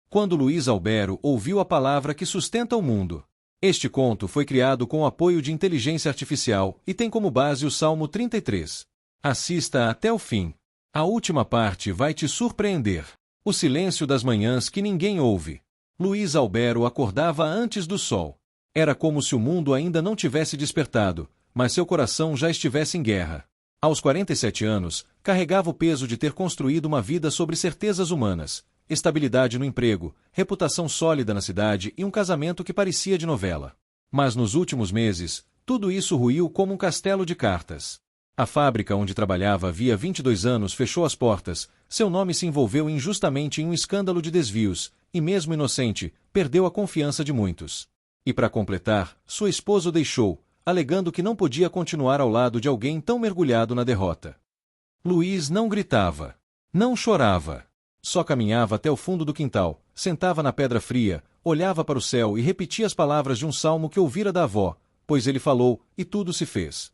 Quando Luiz Albero ouviu a palavra que sustenta o mundo. Este conto foi criado com o apoio de inteligência artificial e tem como base o Salmo 33. Assista até o fim. A última parte vai te surpreender. O silêncio das manhãs que ninguém ouve. Luiz Albero acordava antes do sol. Era como se o mundo ainda não tivesse despertado, mas seu coração já estivesse em guerra. Aos 47 anos, carregava o peso de ter construído uma vida sobre certezas humanas, estabilidade no emprego, reputação sólida na cidade e um casamento que parecia de novela. Mas nos últimos meses, tudo isso ruiu como um castelo de cartas. A fábrica onde trabalhava havia 22 anos fechou as portas, seu nome se envolveu injustamente em um escândalo de desvios, e mesmo inocente, perdeu a confiança de muitos. E para completar, sua esposa o deixou, alegando que não podia continuar ao lado de alguém tão mergulhado na derrota. Luiz não gritava. Não chorava. Só caminhava até o fundo do quintal, sentava na pedra fria, olhava para o céu e repetia as palavras de um salmo que ouvira da avó, pois ele falou, e tudo se fez.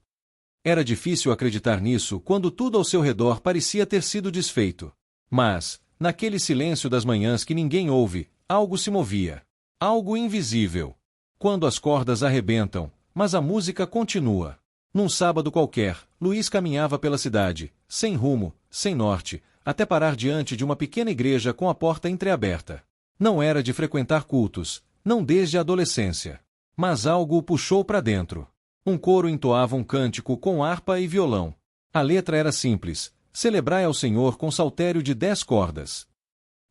Era difícil acreditar nisso quando tudo ao seu redor parecia ter sido desfeito. Mas, naquele silêncio das manhãs que ninguém ouve, algo se movia. Algo invisível. Quando as cordas arrebentam, mas a música continua. Num sábado qualquer, Luiz caminhava pela cidade, sem rumo, sem norte, até parar diante de uma pequena igreja com a porta entreaberta. Não era de frequentar cultos, não desde a adolescência. Mas algo o puxou para dentro. Um coro entoava um cântico com harpa e violão. A letra era simples: celebrai ao Senhor com saltério de 10 cordas.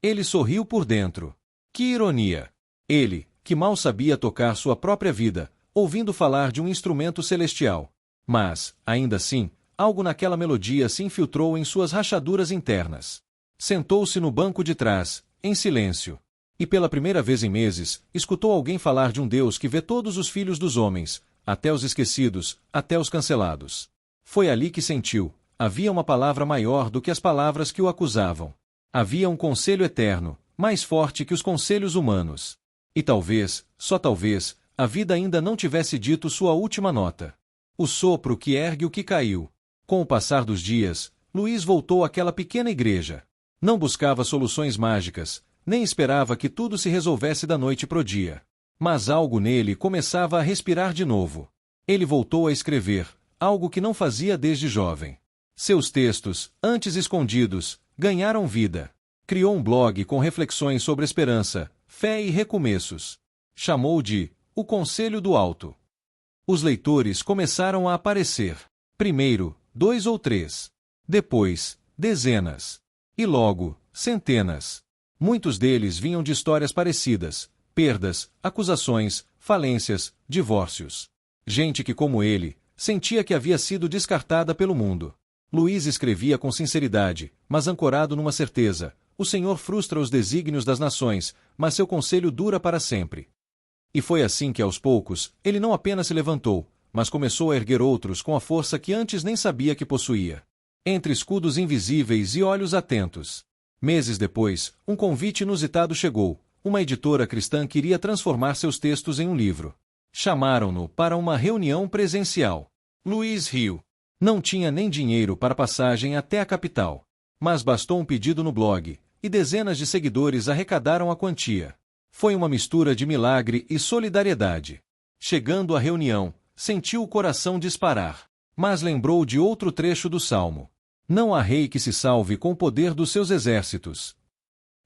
Ele sorriu por dentro. Que ironia! Ele, que mal sabia tocar sua própria vida, ouvindo falar de um instrumento celestial. Mas, ainda assim, algo naquela melodia se infiltrou em suas rachaduras internas. Sentou-se no banco de trás, em silêncio. E pela primeira vez em meses, escutou alguém falar de um Deus que vê todos os filhos dos homens, até os esquecidos, até os cancelados. Foi ali que sentiu: havia uma palavra maior do que as palavras que o acusavam. Havia um conselho eterno, mais forte que os conselhos humanos. E talvez, só talvez, a vida ainda não tivesse dito sua última nota. O sopro que ergue o que caiu. Com o passar dos dias, Luiz voltou àquela pequena igreja. Não buscava soluções mágicas, nem esperava que tudo se resolvesse da noite pro dia. Mas algo nele começava a respirar de novo. Ele voltou a escrever, algo que não fazia desde jovem. Seus textos, antes escondidos, ganharam vida. Criou um blog com reflexões sobre esperança, fé e recomeços. Chamou de O Conselho do Alto. Os leitores começaram a aparecer. Primeiro, 2 ou 3. Depois, dezenas. E logo, centenas. Muitos deles vinham de histórias parecidas: perdas, acusações, falências, divórcios. Gente que, como ele, sentia que havia sido descartada pelo mundo. Luiz escrevia com sinceridade, mas ancorado numa certeza: o Senhor frustra os desígnios das nações, mas seu conselho dura para sempre. E foi assim que, aos poucos, ele não apenas se levantou, mas começou a erguer outros com a força que antes nem sabia que possuía. Entre escudos invisíveis e olhos atentos. Meses depois, um convite inusitado chegou. Uma editora cristã queria transformar seus textos em um livro. Chamaram-no para uma reunião presencial. Luiz riu. Não tinha nem dinheiro para passagem até a capital. Mas bastou um pedido no blog, e dezenas de seguidores arrecadaram a quantia. Foi uma mistura de milagre e solidariedade. Chegando à reunião, sentiu o coração disparar. Mas lembrou de outro trecho do Salmo. Não há rei que se salve com o poder dos seus exércitos.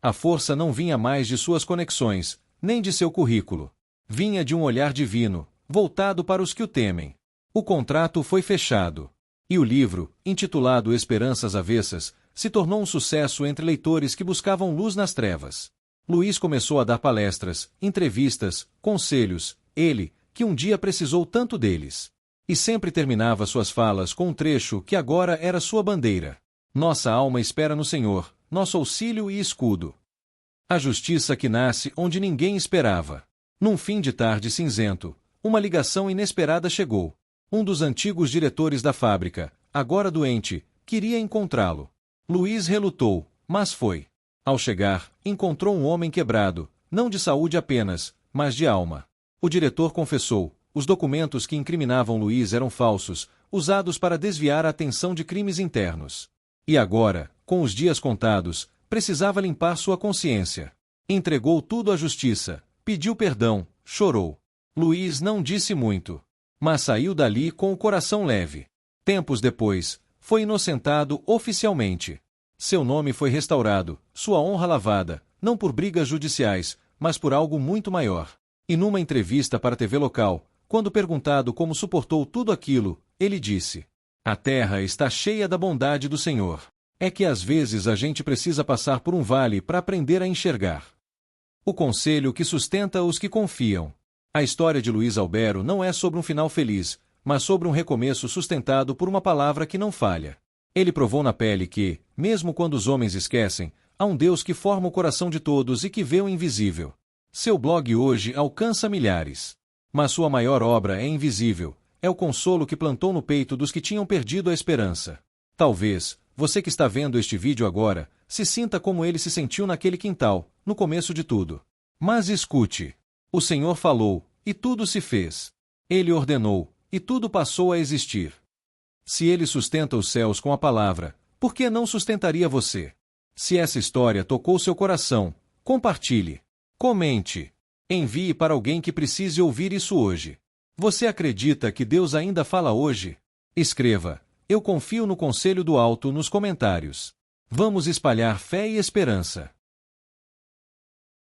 A força não vinha mais de suas conexões, nem de seu currículo. Vinha de um olhar divino, voltado para os que o temem. O contrato foi fechado. E o livro, intitulado Esperanças Avessas, se tornou um sucesso entre leitores que buscavam luz nas trevas. Luiz começou a dar palestras, entrevistas, conselhos, ele, que um dia precisou tanto deles. E sempre terminava suas falas com um trecho que agora era sua bandeira. Nossa alma espera no Senhor, nosso auxílio e escudo. A justiça que nasce onde ninguém esperava. Num fim de tarde cinzento, uma ligação inesperada chegou. Um dos antigos diretores da fábrica, agora doente, queria encontrá-lo. Luiz relutou, mas foi. Ao chegar, encontrou um homem quebrado, não de saúde apenas, mas de alma. O diretor confessou: os documentos que incriminavam Luiz eram falsos, usados para desviar a atenção de crimes internos. E agora, com os dias contados, precisava limpar sua consciência. Entregou tudo à justiça, pediu perdão, chorou. Luiz não disse muito, mas saiu dali com o coração leve. Tempos depois, foi inocentado oficialmente. Seu nome foi restaurado, sua honra lavada, não por brigas judiciais, mas por algo muito maior. E numa entrevista para a TV local, quando perguntado como suportou tudo aquilo, ele disse: "A terra está cheia da bondade do Senhor. É que às vezes a gente precisa passar por um vale para aprender a enxergar." O conselho que sustenta os que confiam. A história de Luiz Albero não é sobre um final feliz, mas sobre um recomeço sustentado por uma palavra que não falha. Ele provou na pele que, mesmo quando os homens esquecem, há um Deus que forma o coração de todos e que vê o invisível. Seu blog hoje alcança milhares. Mas sua maior obra é invisível, é o consolo que plantou no peito dos que tinham perdido a esperança. Talvez, você que está vendo este vídeo agora, se sinta como ele se sentiu naquele quintal, no começo de tudo. Mas escute. O Senhor falou, e tudo se fez. Ele ordenou, e tudo passou a existir. Se ele sustenta os céus com a palavra, por que não sustentaria você? Se essa história tocou seu coração, compartilhe. Comente. Envie para alguém que precise ouvir isso hoje. Você acredita que Deus ainda fala hoje? Escreva: "Eu confio no conselho do alto" nos comentários. Vamos espalhar fé e esperança.